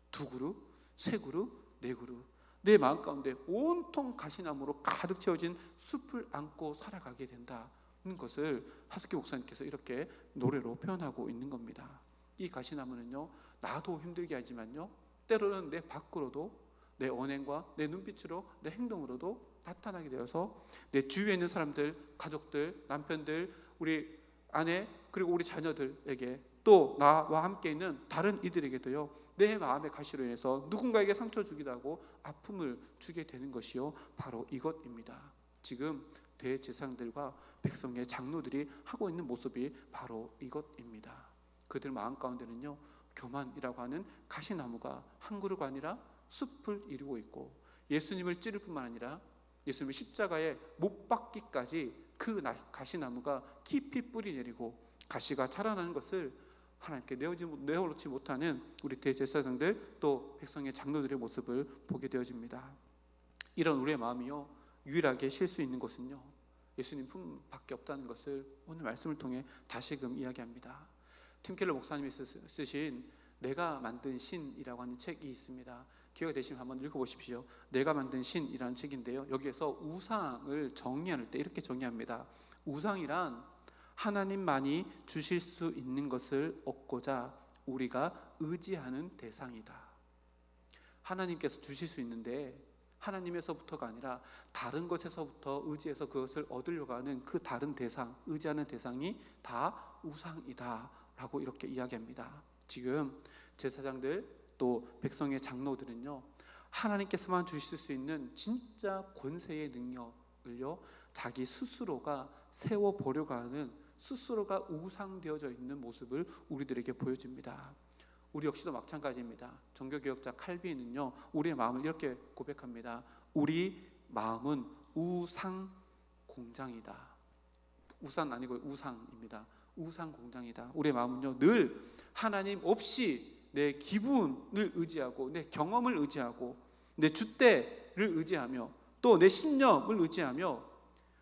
두 그루, 세 그루, 네 그루, 내 마음 가운데 온통 가시나무로 가득 채워진 숲을 안고 살아가게 된다는 것을 하석기 목사님께서 이렇게 노래로 표현하고 있는 겁니다. 이 가시나무는요 나도 힘들게 하지만요 때로는 내 밖으로도, 내 언행과 내 눈빛으로, 내 행동으로도 나타나게 되어서 내 주위에 있는 사람들, 가족들, 남편들, 우리 아내, 그리고 우리 자녀들에게, 또 나와 함께 있는 다른 이들에게도요 내 마음의 가시로 인해서 누군가에게 상처 주기도 하고 아픔을 주게 되는 것이요 바로 이것입니다. 지금 대제사장들과 백성의 장로들이 하고 있는 모습이 바로 이것입니다. 그들 마음 가운데는요 교만이라고 하는 가시나무가 한 그루가 아니라 숲을 이루고 있고, 예수님을 찌를 뿐만 아니라 예수님을 십자가에 못 박기까지 그 가시나무가 깊이 뿌리 내리고 가시가 자라나는 것을 하나님께 내어놓지 못하는 우리 대제사장들, 또 백성의 장로들의 모습을 보게 되어집니다. 이런 우리의 마음이요 유일하게 쉴 수 있는 곳은요 예수님 품밖에 없다는 것을 오늘 말씀을 통해 다시금 이야기합니다. 팀 켈러 목사님이 쓰신 내가 만든 신이라고 하는 책이 있습니다. 기회가 되시면 한번 읽어보십시오. 내가 만든 신이라는 책인데요, 여기에서 우상을 정의할 때 이렇게 정의합니다. 우상이란 하나님만이 주실 수 있는 것을 얻고자 우리가 의지하는 대상이다. 하나님께서 주실 수 있는데 하나님에서부터가 아니라 다른 것에서부터 의지해서 그것을 얻으려고 하는 그 다른 대상, 의지하는 대상이 다 우상이다 라고 이렇게 이야기합니다. 지금 제사장들 또 백성의 장로들은요 하나님께서만 주실 수 있는 진짜 권세의 능력을요 자기 스스로가 세워보려고 하는, 스스로가 우상되어져 있는 모습을 우리들에게 보여줍니다. 우리 역시도 마찬가지입니다. 종교개혁자 칼빈은요 우리의 마음을 이렇게 고백합니다. 우리 마음은 우상 공장이다. 우산 아니고 우상입니다. 우상 공장이다. 우리의 마음은요 늘 하나님 없이 내 기분을 의지하고, 내 경험을 의지하고, 내 줏대를 의지하며, 또 내 신념을 의지하며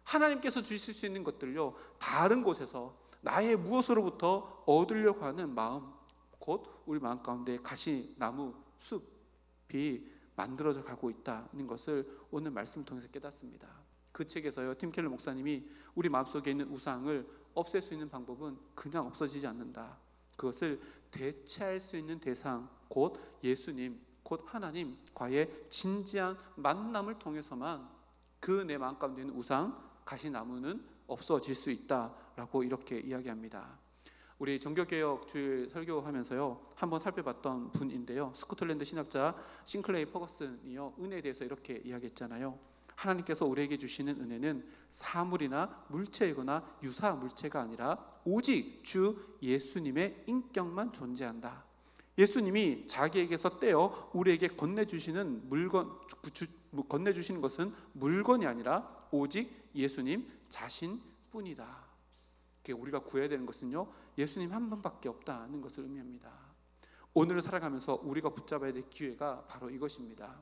하나님께서 주실 수 있는 것들요 다른 곳에서 나의 무엇으로부터 얻으려고 하는 마음, 곧 우리 마음 가운데 가시나무 숲이 만들어져 가고 있다는 것을 오늘 말씀을 통해서 깨닫습니다. 그 책에서요 팀 켈러 목사님이 우리 마음속에 있는 우상을 없앨 수 있는 방법은 그냥 없어지지 않는다. 그것을 대체할 수 있는 대상, 곧 예수님, 곧 하나님과의 진지한 만남을 통해서만 그 내 마음 가운데 있는 우상, 가시나무는 없어질 수 있다라고 이렇게 이야기합니다. 우리 종교개혁 주일 설교하면서요 한번 살펴봤던 분인데요, 스코틀랜드 신학자 싱클레이 퍼거슨이요 은혜에 대해서 이렇게 이야기했잖아요. 하나님께서 우리에게 주시는 은혜는 사물이나 물체이거나 유사 물체가 아니라 오직 주 예수님의 인격만 존재한다. 예수님이 자기에게서 떼어 우리에게 건네주시는 것은 물건이 아니라 오직 예수님 자신뿐이다. 우리가 구해야 되는 것은요 예수님 한 분밖에 없다는 것을 의미합니다. 오늘을 살아가면서 우리가 붙잡아야 될 기회가 바로 이것입니다.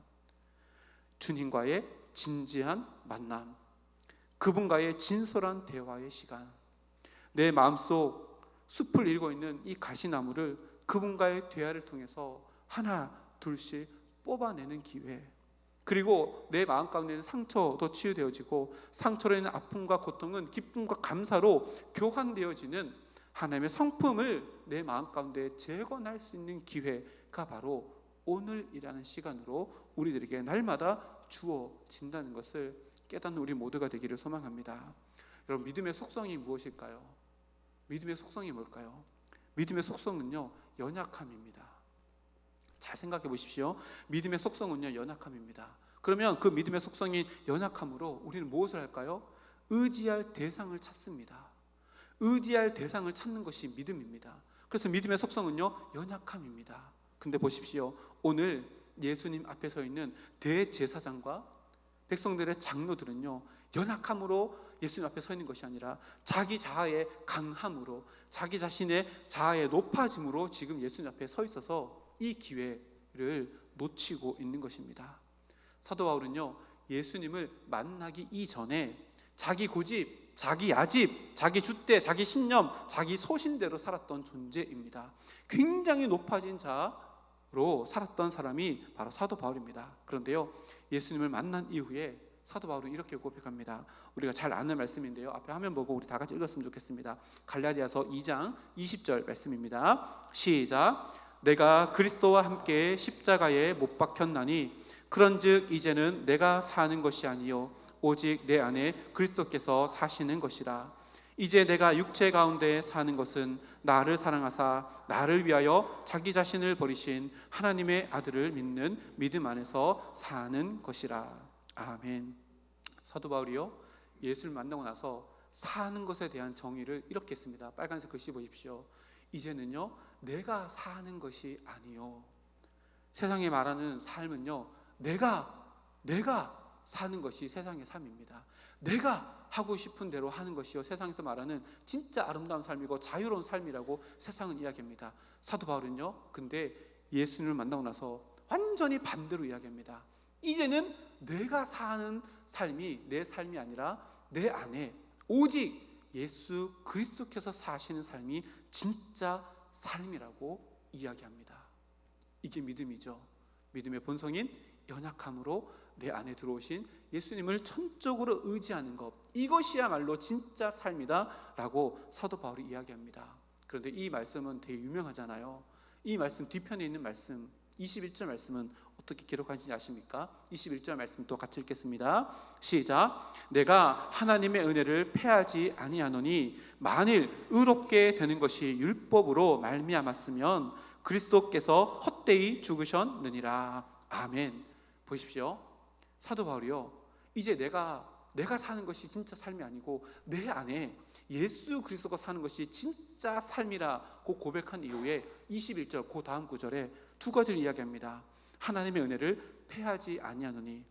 주님과의 진지한 만남, 그분과의 진솔한 대화의 시간, 내 마음속 숲을 이루고 있는 이 가시나무를 그분과의 대화를 통해서 하나 둘씩 뽑아내는 기회, 그리고 내 마음 가운데 있는 상처도 치유되어지고 상처로 인한 아픔과 고통은 기쁨과 감사로 교환되어지는 하나님의 성품을 내 마음 가운데 재건할 수 있는 기회가 바로 오늘이라는 시간으로 우리들에게 날마다 주어진다는 것을 깨닫는 우리 모두가 되기를 소망합니다. 여러분, 믿음의 속성이 무엇일까요? 믿음의 속성이 뭘까요? 믿음의 속성은요, 연약함입니다. 잘 생각해 보십시오. 믿음의 속성은요, 연약함입니다. 그러면 그 믿음의 속성이 연약함으로 우리는 무엇을 할까요? 의지할 대상을 찾습니다. 의지할 대상을 찾는 것이 믿음입니다. 그래서 믿음의 속성은요, 연약함입니다. 근데 보십시오. 오늘 예수님 앞에 서 있는 대제사장과 백성들의 장로들은요, 연약함으로 예수님 앞에 서 있는 것이 아니라 자기 자아의 강함으로, 자기 자신의 자아의 높아짐으로 지금 예수님 앞에 서 있어서 이 기회를 놓치고 있는 것입니다. 사도 바울은요, 예수님을 만나기 이전에 자기 고집, 자기 야집, 자기 줏대, 자기 신념, 자기 소신대로 살았던 존재입니다. 굉장히 높아진 자로 살았던 사람이 바로 사도 바울입니다. 그런데요, 예수님을 만난 이후에 사도 바울은 이렇게 고백합니다. 우리가 잘 아는 말씀인데요, 앞에 화면 보고 우리 다 같이 읽었으면 좋겠습니다. 갈라디아서 2장 20절 말씀입니다. 시작. 내가 그리스도와 함께 십자가에 못 박혔나니 그런즉 이제는 내가 사는 것이 아니요 오직 내 안에 그리스도께서 사시는 것이라. 이제 내가 육체 가운데 사는 것은 나를 사랑하사 나를 위하여 자기 자신을 버리신 하나님의 아들을 믿는 믿음 안에서 사는 것이라. 아멘. 사도 바울이요, 예수를 만나고 나서 사는 것에 대한 정의를 이렇게 했습니다. 빨간색 글씨 보십시오. 이제는요, 내가 사는 것이 아니요, 세상에 말하는 삶은요, 내가 사는 것이 세상의 삶입니다. 내가 하고 싶은 대로 하는 것이요, 세상에서 말하는 진짜 아름다운 삶이고 자유로운 삶이라고 세상은 이야기합니다. 사도 바울은요, 근데 예수님을 만나고 나서 완전히 반대로 이야기합니다. 이제는 내가 사는 삶이 내 삶이 아니라 내 안에 오직 예수 그리스도께서 사시는 삶이 진짜 삶이라고 이야기합니다. 이게 믿음이죠. 믿음의 본성인 연약함으로 내 안에 들어오신 예수님을 전적으로 의지하는 것, 이것이야말로 진짜 삶이다 라고 사도 바울이 이야기합니다. 그런데 이 말씀은 되게 유명하잖아요. 이 말씀 뒤편에 있는 말씀 21절 말씀은 어떻게 기록하신지 아십니까? 21절 말씀 또 같이 읽겠습니다. 시작. 내가 하나님의 은혜를 패하지 아니하노니 만일 의롭게 되는 것이 율법으로 말미암았으면 그리스도께서 헛되이 죽으셨느니라. 아멘. 보십시오. 사도 바울이요, 이제 내가 사는 것이 진짜 삶이 아니고 내 안에 예수 그리스도가 사는 것이 진짜 삶이라고 고백한 이후에 21절 그 다음 구절에 두 가지를 이야기합니다. 하나님의 은혜를 패하지 아니하노니,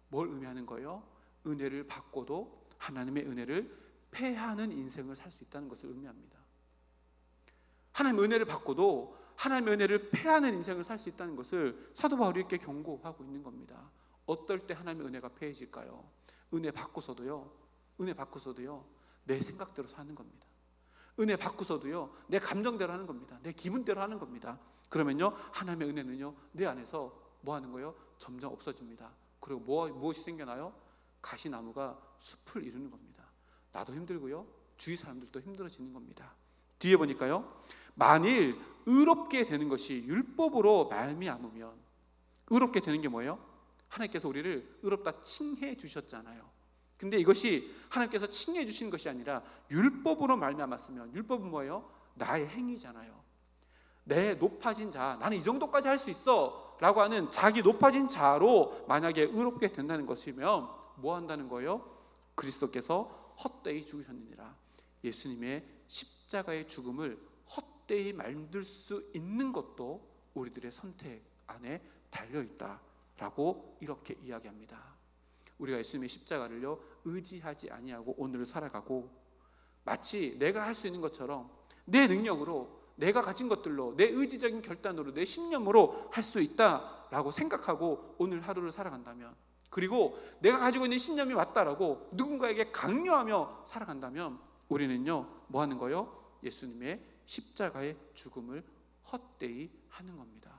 뭘 의미하는 거예요? 은혜를 받고도 하나님의 은혜를 패하는 인생을 살 수 있다는 것을 의미합니다. 하나님의 은혜를 받고도 하나님의 은혜를 패하는 인생을 살 수 있다는 것을 사도 바울이 이렇게 경고하고 있는 겁니다. 어떨 때 하나님의 은혜가 패해질까요? 은혜 받고서도요 내 생각대로 사는 겁니다. 은혜 받고서도요 내 감정대로 하는 겁니다. 내 기분대로 하는 겁니다. 그러면요 하나님의 은혜는요 내 안에서 뭐 하는 거예요? 점점 없어집니다. 그리고 무엇이 생겨나요? 가시나무가 숲을 이루는 겁니다. 나도 힘들고요 주위 사람들도 힘들어지는 겁니다. 뒤에 보니까요, 만일 의롭게 되는 것이 율법으로 말미암으면, 의롭게 되는 게 뭐예요? 하나님께서 우리를 의롭다 칭해 주셨잖아요. 근데 이것이 하나님께서 칭해 주신 것이 아니라 율법으로 말미암았으면, 율법은 뭐예요? 나의 행위잖아요. 내 높아진 자, 나는 이 정도까지 할 수 있어 라고 하는 자기 높아진 자로 만약에 의롭게 된다는 것이면 뭐 한다는 거예요? 그리스도께서 헛되이 죽으셨느니라. 예수님의 십자가의 죽음을 헛되이 만들 수 있는 것도 우리들의 선택 안에 달려있다라고 이렇게 이야기합니다. 우리가 예수님의 십자가를요 의지하지 아니하고 오늘을 살아가고, 마치 내가 할 수 있는 것처럼 내 능력으로, 내가 가진 것들로, 내 의지적인 결단으로, 내 신념으로 할 수 있다라고 생각하고 오늘 하루를 살아간다면, 그리고 내가 가지고 있는 신념이 맞다라고 누군가에게 강요하며 살아간다면 우리는요 뭐 하는 거예요? 예수님의 십자가의 죽음을 헛되이 하는 겁니다.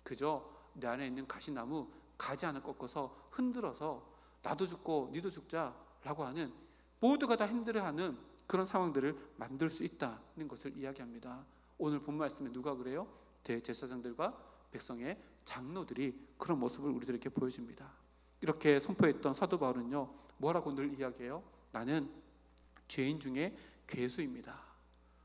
그저 내 안에 있는 가시나무 가지 하나 꺾어서 흔들어서 나도 죽고 니도 죽자라고 하는, 모두가 다 힘들어하는 그런 상황들을 만들 수 있다는 것을 이야기합니다. 오늘 본 말씀에 누가 그래요? 대제사장들과 백성의 장로들이 그런 모습을 우리들에게 보여줍니다. 이렇게 선포했던 사도 바울은요, 뭐라고 늘 이야기해요? 나는 죄인 중에 괴수입니다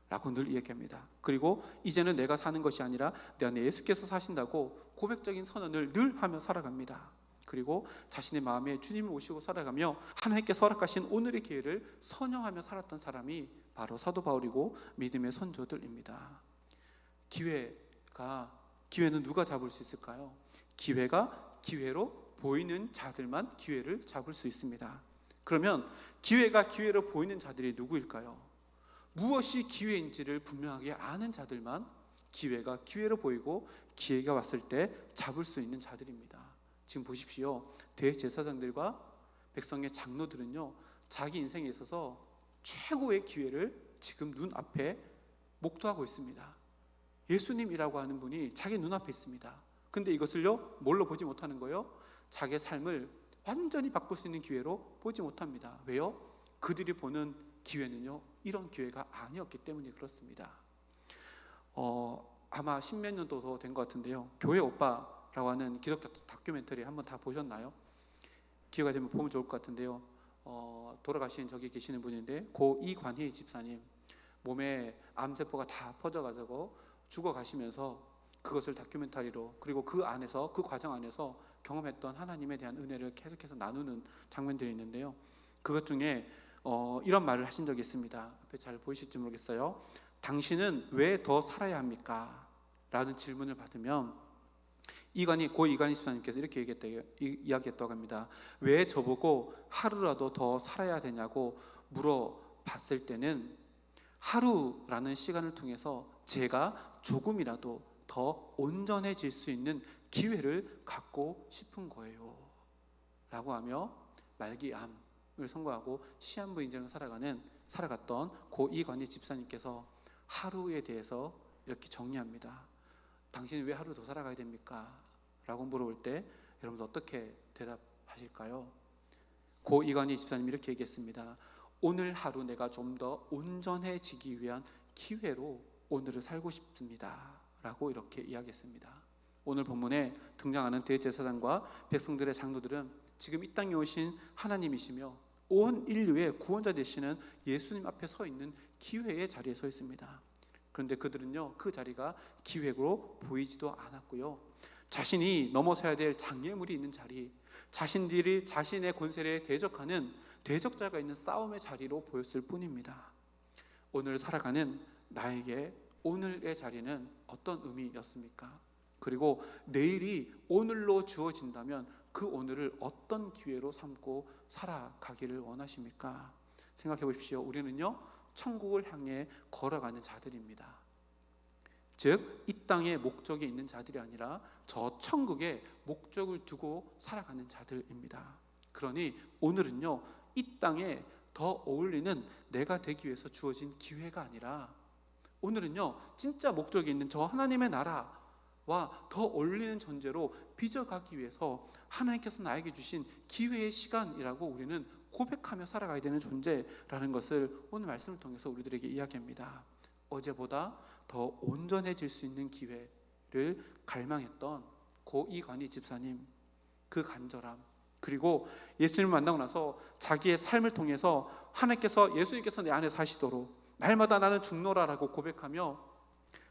라고 늘 이야기합니다. 그리고 이제는 내가 사는 것이 아니라 내 안에 예수께서 사신다고 고백적인 선언을 늘 하며 살아갑니다. 그리고 자신의 마음에 주님을 모시고 살아가며 하나님께서 허락하신 오늘의 기회를 선영하며 살았던 사람이 바로 사도 바울이고 믿음의 선조들입니다. 기회는 누가 잡을 수 있을까요? 기회가 기회로 보이는 자들만 기회를 잡을 수 있습니다. 그러면 기회가 기회로 보이는 자들이 누구일까요? 무엇이 기회인지를 분명하게 아는 자들만 기회가 기회로 보이고 기회가 왔을 때 잡을 수 있는 자들입니다. 지금 보십시오. 대제사장들과 백성의 장로들은요, 자기 인생에 있어서 최고의 기회를 지금 눈앞에 목도하고 있습니다. 예수님이라고 하는 분이 자기 눈앞에 있습니다. 근데 이것을요, 뭘로 보지 못하는 거예요? 자기의 삶을 완전히 바꿀 수 있는 기회로 보지 못합니다. 왜요? 그들이 보는 기회는요, 이런 기회가 아니었기 때문에 그렇습니다. 아마 십몇 년도 더 된 것 같은데요, 교회 오빠라고 하는 기독교 다큐멘터리 한번 다 보셨나요? 기회가 되면 보면 좋을 것 같은데요, 돌아가신 저기 계시는 분인데 고 이관희 집사님, 몸에 암세포가 다 퍼져가지고 죽어가시면서 그것을 다큐멘터리로, 그리고 그 안에서, 그 과정 안에서 경험했던 하나님에 대한 은혜를 계속해서 나누는 장면들이 있는데요, 그것 중에 이런 말을 하신 적이 있습니다. 앞에 잘 보이실지 모르겠어요. 당신은 왜 더 살아야 합니까? 라는 질문을 받으면 고 이관희 집사님께서 이렇게 이야기했다고 합니다. 왜 저보고 하루라도 더 살아야 되냐고 물어봤을 때는 하루라는 시간을 통해서 제가 조금이라도 더 온전해질 수 있는 기회를 갖고 싶은 거예요 라고 하며 말기암을 선고하고 시한부 인생을 살아갔던 고 이관희 집사님께서 하루에 대해서 이렇게 정리합니다. 당신은 왜 하루 더 살아가야 됩니까? 라고 물어볼 때 여러분들 어떻게 대답하실까요? 고 이관희 집사님이 이렇게 얘기했습니다. 오늘 하루 내가 좀 더 온전해지기 위한 기회로 오늘을 살고 싶습니다 라고 이렇게 이야기했습니다. 오늘 본문에 등장하는 대제사장과 백성들의 장로들은 지금 이 땅에 오신 하나님이시며 온 인류의 구원자 되시는 예수님 앞에 서 있는 기회의 자리에 서 있습니다. 그런데 그들은요, 그 자리가 기회로 보이지도 않았고요, 자신이 넘어서야 될 장애물이 있는 자리, 자신들이 자신의 권세에 대적하는 대적자가 있는 싸움의 자리로 보였을 뿐입니다. 오늘 살아가는 나에게 오늘의 자리는 어떤 의미였습니까? 그리고 내일이 오늘로 주어진다면 그 오늘을 어떤 기회로 삼고 살아가기를 원하십니까? 생각해 보십시오. 우리는요, 천국을 향해 걸어가는 자들입니다. 즉, 이 땅에 목적이 있는 자들이 아니라 저 천국에 목적을 두고 살아가는 자들입니다. 그러니 오늘은요, 이 땅에 더 어울리는 내가 되기 위해서 주어진 기회가 아니라 오늘은요, 진짜 목적이 있는 저 하나님의 나라와 더 어울리는 존재로 빚어가기 위해서 하나님께서 나에게 주신 기회의 시간이라고 우리는 고백하며 살아가야 되는 존재라는 것을 오늘 말씀을 통해서 우리들에게 이야기합니다. 어제보다 더 온전해질 수 있는 기회를 갈망했던 고 이관희 집사님, 그 간절함, 그리고 예수님을 만나고 나서 자기의 삶을 통해서 예수님께서 내 안에 사시도록 날마다 나는 죽노라라고 고백하며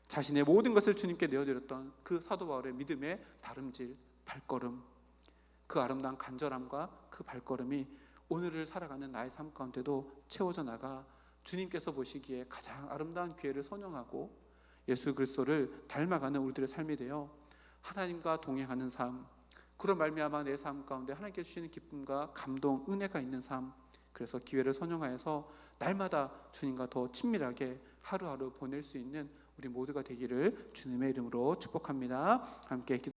자신의 모든 것을 주님께 내어드렸던 그 사도 바울의 믿음의 다름질, 발걸음, 그 아름다운 간절함과 그 발걸음이 오늘을 살아가는 나의 삶 가운데도 채워져 나가 주님께서 보시기에 가장 아름다운 기회를 선영하고 예수 그리스도를 닮아가는 우리들의 삶이 되어 하나님과 동행하는 삶, 그런 말미암아 내 삶 가운데 하나님께 주시는 기쁨과 감동, 은혜가 있는 삶, 그래서 기회를 선영하여서 날마다 주님과 더 친밀하게 하루하루 보낼 수 있는 우리 모두가 되기를 주님의 이름으로 축복합니다. 함께